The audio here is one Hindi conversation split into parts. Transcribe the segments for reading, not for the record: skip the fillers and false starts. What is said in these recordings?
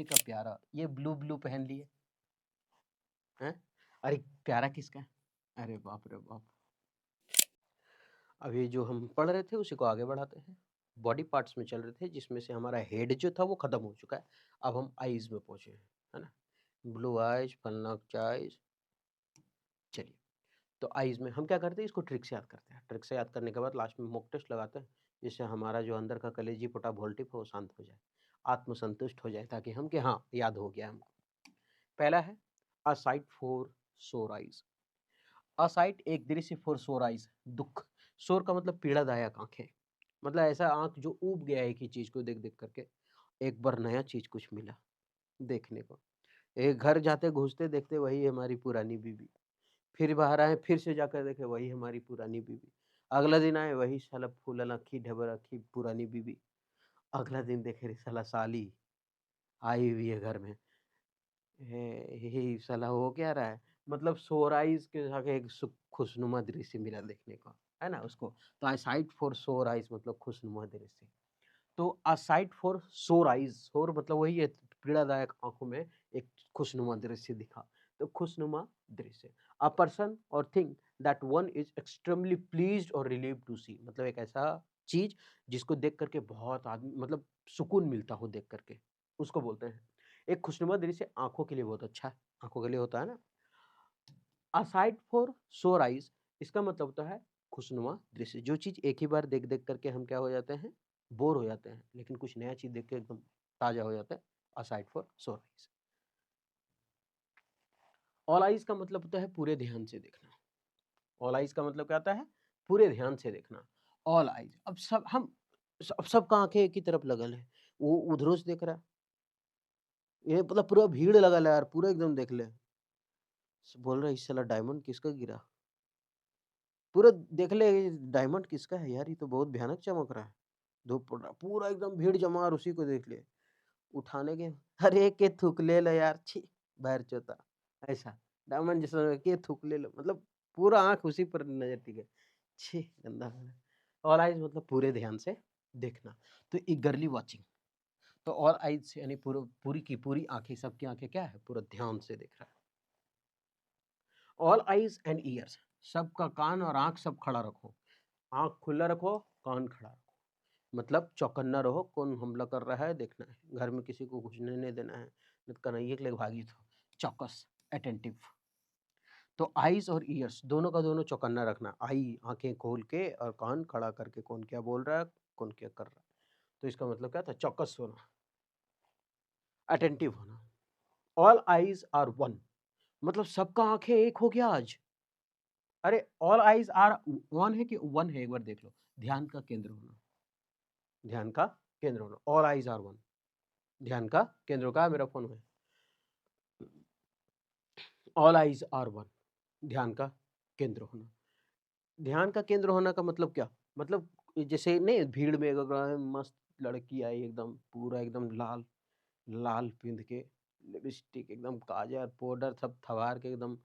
का प्यारा, ये ब्लू ब्लू पहन लिए हैं। अरे प्यारा किसका है? अरे बाप रे बाप। अब ये जो हम पढ़ रहे थे उसी को आगे बढ़ाते हैं। बॉडी पार्ट्स में चल रहे थे जिसमें से हमारा हेड जो था वो खत्म हो चुका है। अब हम आईज में पहुंचे हैं, है ना। ब्लू आइज, फलनक आइज। चलिए, तो आइज में हम क्या करते हैं, इसको ट्रिक से याद करते हैं। ट्रिक से याद करने के बाद लास्ट में मॉक टेस्ट लगाते हैं, जिससे हमारा जो अंदर का कलेजी पोटा वोल्टिप है वो शांत हो जाए, आत्मसंतुष्ट हो जाए, ताकि हम कि हाँ याद हो गया हमको। पहला है अ साइट फॉर सोर आइज। अ साइट एक दृश्य फॉर सोर आइज, दुख। सोर का मतलब पीड़ादायक आंखें, मतलब ऐसा आंख जो ऊब गया है कि चीज को देख देख करके। एक बार नया चीज कुछ मिला देखने को, एक घर जाते घुसते देखते वही हमारी पुरानी बीवी, फिर बाहर आए फिर से जाकर देखे वही हमारी पुरानी बीवी, अगला दिन आए वही साला फूलन अखी ढबर अखी पुरानी बीवी, अगला दिन देखे रे साला साली आई हुई है घर में। यही साला हो क्या रहा है, मतलब सोराइज के आगे एक खुशनुमा दृश्य मिला देखने को, है ना उसको। तो आई साइट फॉर सोर आइज मतलब खुशनुमा दृश्य। तो अ साइट फॉर सोर आइज, सोर मतलब वही है पीड़ादायक आंखों में एक खुशनुमा दृश्य दिखा। तो खुशनुमा दृश्य, अ पर्सन और thing that one is extremely pleased और रिलीव्ड टू सी, मतलब एक ऐसा चीज जिसको देख करके बहुत आदमी मतलब सुकून मिलता हो देख करके, उसको बोलते हैं। एक खुशनुमा दृश्य आंखों के लिए बहुत अच्छा है, आंखों के लिए होता है ना। अ साइट फॉर सोर आइज, इसका मतलब होता है खुशनुमा दृश्य, जो चीज एक ही बार देख देख करके हम क्या हो जाते हैं, बोर हो जाते हैं, लेकिन कुछ नया चीज देख के एकदम ताजा हो जाता है। अ साइट फॉर सोर आइज। ऑल आइज का मतलब होता है पूरे ध्यान से देखना। ऑल आइज का मतलब क्या आता है, पूरे ध्यान से देखना। ऑल आइज, अब सब हम अब सबका आंखें एक ही तरफ लगल है, वो उधरों से देख रहा है, ये मतलब पूरा भीड़ लगल है यार, पूरा एकदम देख ले। बोल रहा है इस साला डायमंड किसका गिरा, पूरा देख ले डायमंड किसका है यार, ये तो बहुत भयानक चमक रहा है। धूप पड़ रहा, पूरा एकदम भीड़ जमा और उसी को देख ले। उठाने के अरे के थूक ले लो यार, छी बैर चोता, ऐसा डायमंड जैसा के थूक ले लो, मतलब पूरा आंख उसी पर नजर टिके, छी गंदा। ऑल आइज मतलब पूरे ध्यान से देखना। तो ईगरली वॉचिंग, तो ऑल आइज यानी पूरा पूरी की पूरी आंखें, सबकी आंखें क्या है, पूरा ध्यान से देख रहा है। ऑल आइज एंड ईयर्स, सबका कान और आंख सब खड़ा रखो, आंख खुला रखो, कान खड़ा रखो, मतलब चौकन्ना रहो, कौन हमला कर रहा है देखना है, घर में किसी को घुसने नहीं देना है, नहीं तो कन्हैया के लिए भागी थो। चौकस, अटेंटिव। तो आईज और ईयर्स दोनों का दोनों चौकन्ना रखना, आई आंखें खोल के और कान खड़ा करके, कौन क्या बोल रहा है, कौन क्या कर रहा है। तो इसका मतलब क्या था, चौकस होना, अटेंटिव होना। ऑल आईज आर वन, मतलब सबका आंखें एक हो गया आज। अरे ऑल आईज आर वन है कि वन है, एक बार देख लो। ध्यान का केंद्र होना, ध्यान का केंद्र होना, ऑल आईज आर वन, ध्यान का केंद्र का मेरा फोन में। ऑल आईज आर वन, ध्यान का केंद्र होना। ध्यान का केंद्र होना का मतलब क्या, मतलब जैसे नहीं भीड़ में अगर मस्त लड़की आई एकदम पूरा एकदम लाल लाल पिंध के, लिपस्टिक एकदम काजल पाउडर सब थवार के एकदम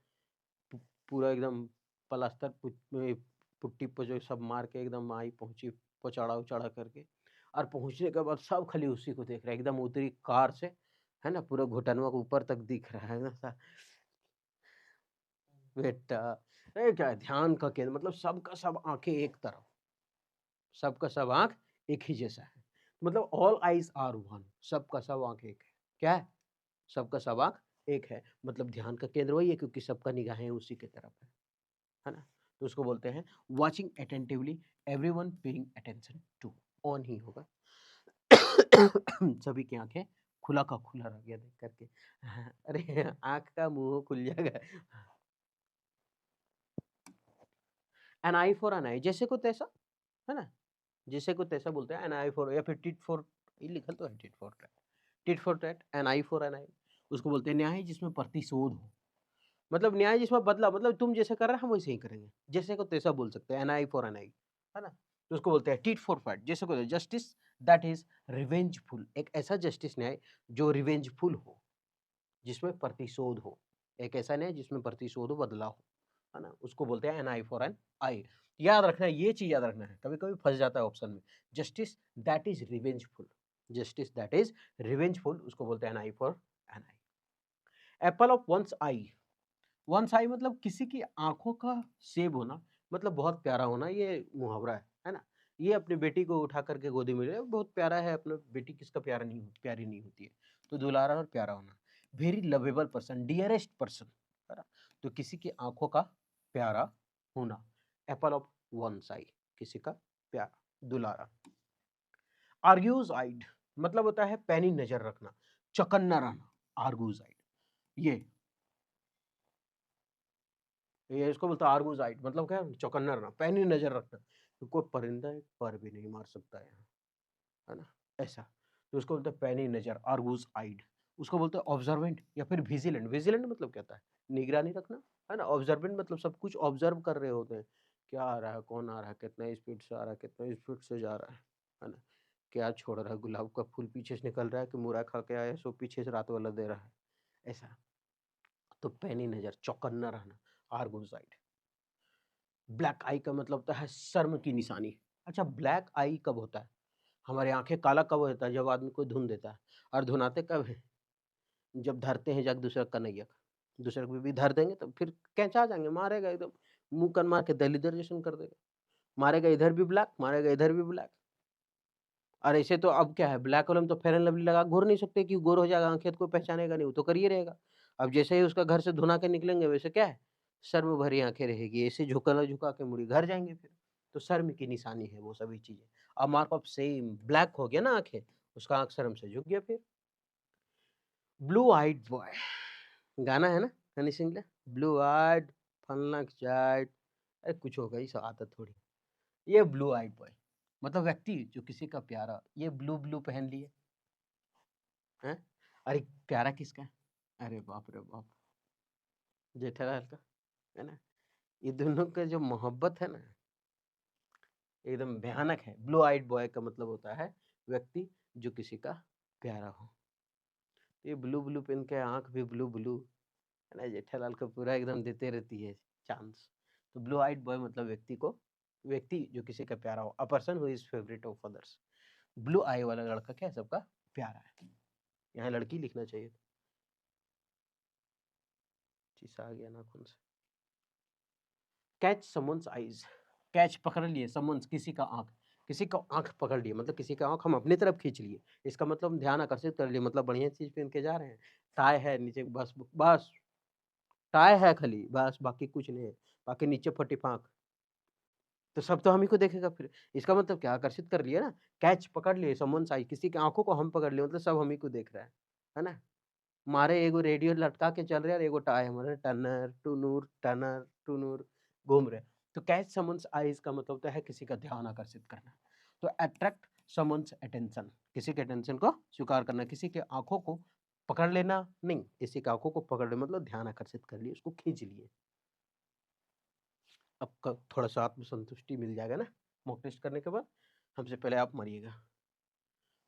पूरा एकदम प्लास्टर पुट्टी पर जो सब मार के एकदम आई पहुंची, पचड़ा उचड़ा करके। और पहुंचने के बाद सब खाली उसी को देख रहा है, एकदम उतरी कार से, है ना, पूरा घुटनवा के ऊपर तक दिख रहा है ना बेटा। ये क्या है, ध्यान का केंद्र मतलब सबका सब आंखें एक तरफ, सबका सब आंख एक ही जैसा है, मतलब ऑल आईज आर वन, सबका सब आंख एक है। क्या है, सबका सब आंख एक है, मतलब ध्यान का केंद्र वही है, क्योंकि सबका निगाहें उसी की तरफ है ना। तो उसको बोलते हैं watching attentively, everyone paying attention to, on ही होगा सभी की आंखें खुला का खुला रह गया देख करके अरे आंख का मुंह खुल जाएगा। एन आई फॉर एन आई, जैसे को तैसा, है ना, जैसे को तैसा बोलते हैं एन आई फॉर, या फिर टिट फॉर, ये लिखल तो है tit for tat, tit for tat, an eye for an eye. उसको बोलते हैं न्याय जिसमें प्रतिशोध हो, मतलब न्याय जिसमें बदला, मतलब तुम जैसे कर रहे हो हम वैसे ही करेंगे, जैसे को तैसा बोल सकते हैं, एन आई फॉर एन आई, है ना। तो उसको बोलते हैं टिट फॉर फैट, जैसे को जस्टिस दैट इज रिवेंजफुल, एक ऐसा जस्टिस न्याय जो रिवेंजफुल हो, जिसमें प्रतिशोध हो, एक ऐसा न्याय जिसमें प्रतिशोध हो, बदला हो, है ना, उसको बोलते हैं एन आई फॉर एन आई। याद रखना है, ये चीज याद रखना है, कभी कभी फंस जाता है ऑप्शन में, justice that is revengeful, justice that is revengeful, उसको बोलते हैं an eye for an eye. Apple of one's eye, one's eye मतलब किसी की आंखों का सेब होना, मतलब बहुत प्यारा होना, ये मुहावरा है ना। ये अपनी बेटी को उठा करके गोदी में ले, बहुत प्यारा है अपना बेटी, किसका प्यारा नहीं, प्यारी नहीं होती है, तो दुलारा और प्यारा होना। Very lovable person, dearest person, है ना, तो किसी की आंखों का प्यारा होना, एप्पल ऑफ वंस आई, किसी का प्यारा, दुलारा। आर्ग्यूज आइड मतलब होता है पैनी नजर रखना, चौकन्ना रहना, आर्गूज आइड, ये इसको बोलता है आर्गूज आइड, मतलब क्या, चौकन्ना रहना, पैनी नजर रखना, तो कोई परिंदा एक पर भी नहीं मार सकता है ना, ऐसा, तो उसको बोलते हैं पैनी नजर, आर्गूज आइड। उसको बोलते हैं ऑब्जर्वेंट या फिर विजिलेंट। विजिलेंट मतलब क्या होता है, निगरानी रखना, है ना। ऑब्जर्वेंट मतलब सब कुछ ऑब्जर्व कर रहे होते हैं, क्या आ रहा है, कौन आ रहा है, कितना स्पीड से आ रहा है, कितना स्पीड से जा रहा है ना, क्या छोड़ रहा है, गुलाब का फूल पीछे से निकल रहा है कि मुरा खा के आया सो पीछे से रात वाला दे रहा है, ऐसा, तो पैनी नजर, चौकन्ना रहना, आर्गूज आइड। ब्लैक आई का मतलब होता है शर्म की निशानी। अच्छा, ब्लैक आई कब होता है, हमारे आंखें काला कब होता है, जब आदमी को धुन देता है, और धुनाते कब है, जब धरते हैं जाके दूसरा कन्हैया, दूसरे को भी धर देंगे तो फिर कैंचा जाएंगे, मारेगा एकदम, मुंह कन मार के दलिदर जैसन कर देगा, मारेगा इधर भी ब्लैक, मारेगा इधर भी ब्लैक। और ऐसे तो अब क्या है, ब्लैक वाले में तो फेयर एंड लवली लगा घूर नहीं सकते कि गोर हो जाएगा, आंखें को पहचानेगा नहीं, वो तो करिए रहेगा। अब जैसे ही उसका घर से धुना के निकलेंगे, वैसे क्या है, शर्म भरी आंखें रहेगी, ऐसे झुका झुका के मुड़ी घर जाएंगे फिर, तो शर्म की निशानी है वो सभी चीजें। अब मार्क ऑफ सेम, ब्लैक हो गया ना आंखें, उसका आंख शर्म से झुक गया फिर। ब्लू आइड बॉय, गाना है ना हनी सिंह का, ब्लू आइड फलना चाइड, अरे कुछ होगा ही, सब आदत थोड़ी। ये ब्लू आइड बॉय मतलब व्यक्ति जो किसी का प्यारा, ये ब्लू ब्लू पहन लिए हैं, अरे प्यारा किसका है? अरे बाप रे बाप, जेठालाल का, है ना। ये दोनों का जो मोहब्बत है ना, एकदम भयानक है। ब्लू आइड बॉय का मतलब होता है व्यक्ति जो किसी का प्यारा हो। ये ब्लू ब्लू पेन के आंख भी ब्लू ब्लू, है ना, जेठालाल को पूरा एकदम देते रहती है चांस। तो ब्लू आइड बॉय मतलब व्यक्ति जो किसी का प्यारा हो, a person who is favourite of others. Blue eye वाला लड़का क्या है, सबका प्यारा है। यहाँ लड़की लिखना चाहिए, चीज आ गया नाखून से। कैच समन्स आईज, कैच पकड़ लिए, समन्स किसी का आंख, किसी का आंख पकड़ लिए मतलब किसी का आंख हम अपनी तरफ खींच लिए, इसका मतलब हम ध्यान आकर्षित कर लिए, मतलब बढ़िया चीज पहन के जा रहे हैं, टाई है नीचे, बस बस टाई है खाली, बस बाकी कुछ नहीं है, बाकी नीचे फटी फाक, तो सब तो हम ही को देखेगा फिर, इसका मतलब क्या, आकर्षित कर लिए ना, कैच पकड़ लिए, समवन साइज, किसी की आंखों को हम पकड़ लिए, मतलब सब हम ही को देख रहा है ना। मारे एगो रेडियो लटका के चल रहे हैं और एगो टाई हमारे टनर टुनूर घूम रहे, तो कैच समन्स आईज का मतलब होता है किसी का ध्यान आकर्षित करना, तो अट्रैक्ट समन्स अटेंशन, किसी के अटेंशन को स्वीकार करना, किसी के आंखों को पकड़ लेना, नहीं, किसी के आंखों को पकड़ ले मतलब ध्यान आकर्षित कर लिए, उसको खींच लिए। आपका थोड़ा सा आत्मसंतुष्टि मिल जाएगा ना मॉक टेस्ट करने के बाद, हमसे पहले आप मरिएगा।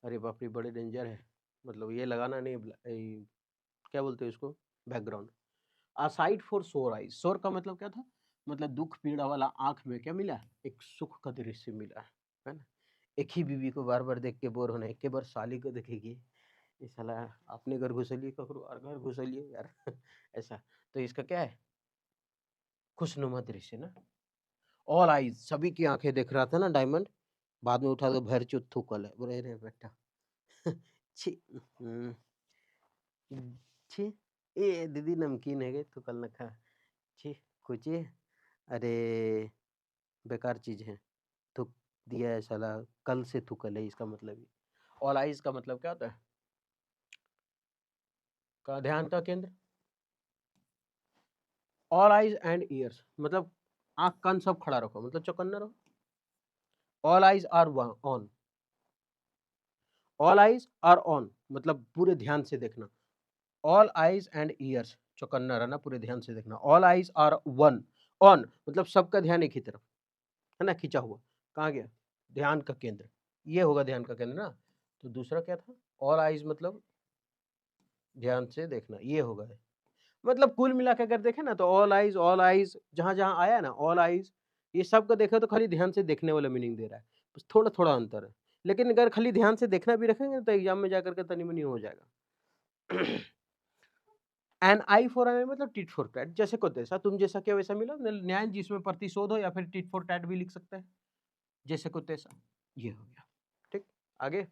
अरे बाप रे, बड़े डेंजर है, मतलब ये लगाना नहीं, क्या बोलते हैं इसको, बैकग्राउंड। असाइड फॉर सोर आइज, सोर का मतलब क्या था, मतलब दुख पीड़ा वाला आंख में क्या मिला, एक सुख का दृश्य मिला, है ना। एक ही बीवी को बार बार देख के बोर होना, एक के बार साली को देखेगी, ये साला अपने घर घुसलिए ककरो और घर घुसलिए यार ऐसा, तो इसका क्या है, खुशनुमा दृश्य ना। ऑल आइज, सभी की आंखें देख रहा था ना डायमंड, बाद में उठा के भर चुत थूकल है, बोले रे बेटा छी, छी, ए दीदी नमकीन है गए थूकल न खा, छी, कुची, अरे बेकार चीज है, थूक दिया है साला, कल से थूकल है, इसका मतलब ही। ऑल आइज का मतलब क्या होता है, का ध्यान का केंद्र। ऑल आइज एंड ईयर्स मतलब आंख कान सब खड़ा रखो, मतलब चौकन्ना रहो। All eyes are on, all eyes are on मतलब पूरे ध्यान से देखना। ऑल आइज एंड ईयर्स, चौकन्ना रहना, पूरे ध्यान से देखना। All eyes are one, on मतलब सबका ध्यान एक ही तरफ, है ना, खींचा हुआ, कहाँ गया, ध्यान का केंद्र, ये होगा ध्यान का केंद्र ना। तो दूसरा क्या था, ऑल आइज मतलब ध्यान से देखना, ये होगा, मतलब कुल मिला के अगर देखें ना तो ऑल आइज जहां जहां आया ना, ऑल आइज, ये सब का देखा तो खाली ध्यान से देखने वाला मीनिंग दे रहा है, बस थोड़ा थोड़ा अंतर है, लेकिन अगर खाली ध्यान से देखना भी रखेंगे तो एग्जाम में जाकर के तनी-मनी हो जाएगा। एन आई फॉर आई मतलब टिट फॉर टैट, जैसे को तैसा, तुम जैसा क्या वैसा मिला, न्याय जिसमें प्रतिशोध हो, या फिर टिट फॉर टैट भी लिख सकते हैं, जैसे को तैसा। ये हो गया, ठीक। आगे,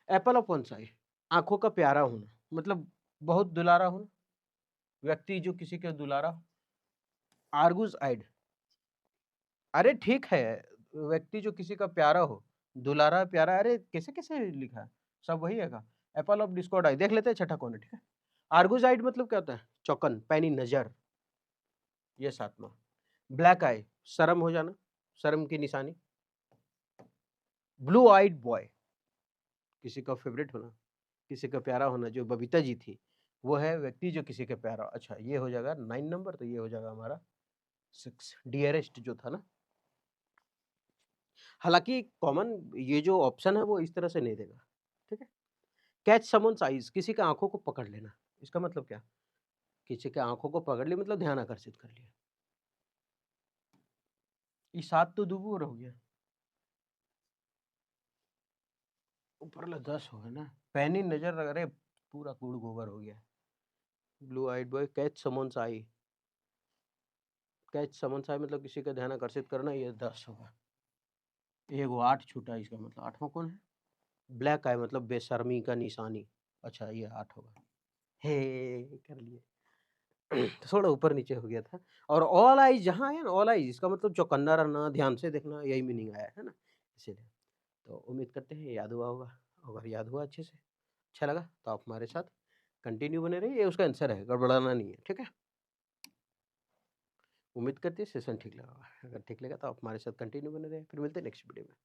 एप्पल ऑफ वन आई, आंखों का प्यारा होना, मतलब बहुत दुलारा होना, व्यक्ति जो किसी के दुलारा। आर्गुस आइड, अरे ठीक है, व्यक्ति जो किसी का प्यारा हो, दुलारा प्यारा, अरे कैसे कैसे लिखा है, सब वही है का। एप्पल ऑफ डिस्कॉर्ड आई, देख लेते हैं छठा कौन है, ठीक है। आर्गुस आइड मतलब क्या होता है, चौकन, पैनी नजर, ये सातवां। ब्लैक आई, शर्म हो जाना, शर्म की निशानी। ब्लू आइड बॉय, किसी का फेवरेट होना, किसी का प्यारा होना, जो बबीता जी थी, वो है व्यक्ति जो किसी का प्यारा। अच्छा, ये हो जाएगा 9 नंबर, तो ये हो जाएगा हमारा 6, डियरेस्ट जो था ना। हालांकि कॉमन ये जो ऑप्शन है वो इस तरह से नहीं देगा, ठीक है। कैच समन्स आइज, किसी का आंखों को पकड़ लेना, इसका मतलब क्या, किसी के आंखों को पकड़ लिया मतलब ध्यान आकर्षित कर लिया। ये 7 तो दूर हो गया, ऊपर वाला 10 हो गया ना। पैनी नजर, अरे पूरा कूड़ गोबर हो गया। Blue eyed boy, catch someone's eye, catch someone's eye मतलब किसी का ध्यान आकर्षित करना, ये 10 होगा। ये वो 8 छूटा, इसका मतलब 8वां कौन है। ब्लैक आई मतलब बेशर्मी का निशानी, अच्छा ये 8 होगा। हे कर लिए। थोड़ा ऊपर नीचे हो गया था। और ऑल आइज जहाँ है ना, ऑल आइज इसका मतलब चौकन्ना रहना, ध्यान से देखना, यही मीनिंग आया है ना, इसीलिए। तो उम्मीद करते हैं याद हुआ होगा। अगर याद हुआ अच्छे से, अच्छा लगा, तो आप हमारे साथ कंटिन्यू बने रहिए, ये उसका आंसर है, गड़बड़ाना नहीं है, ठीक है। उम्मीद करते हैं सेशन ठीक लगा होगा। अगर ठीक लगा तो आप हमारे साथ कंटिन्यू बने रहिए, फिर मिलते हैं नेक्स्ट वीडियो में।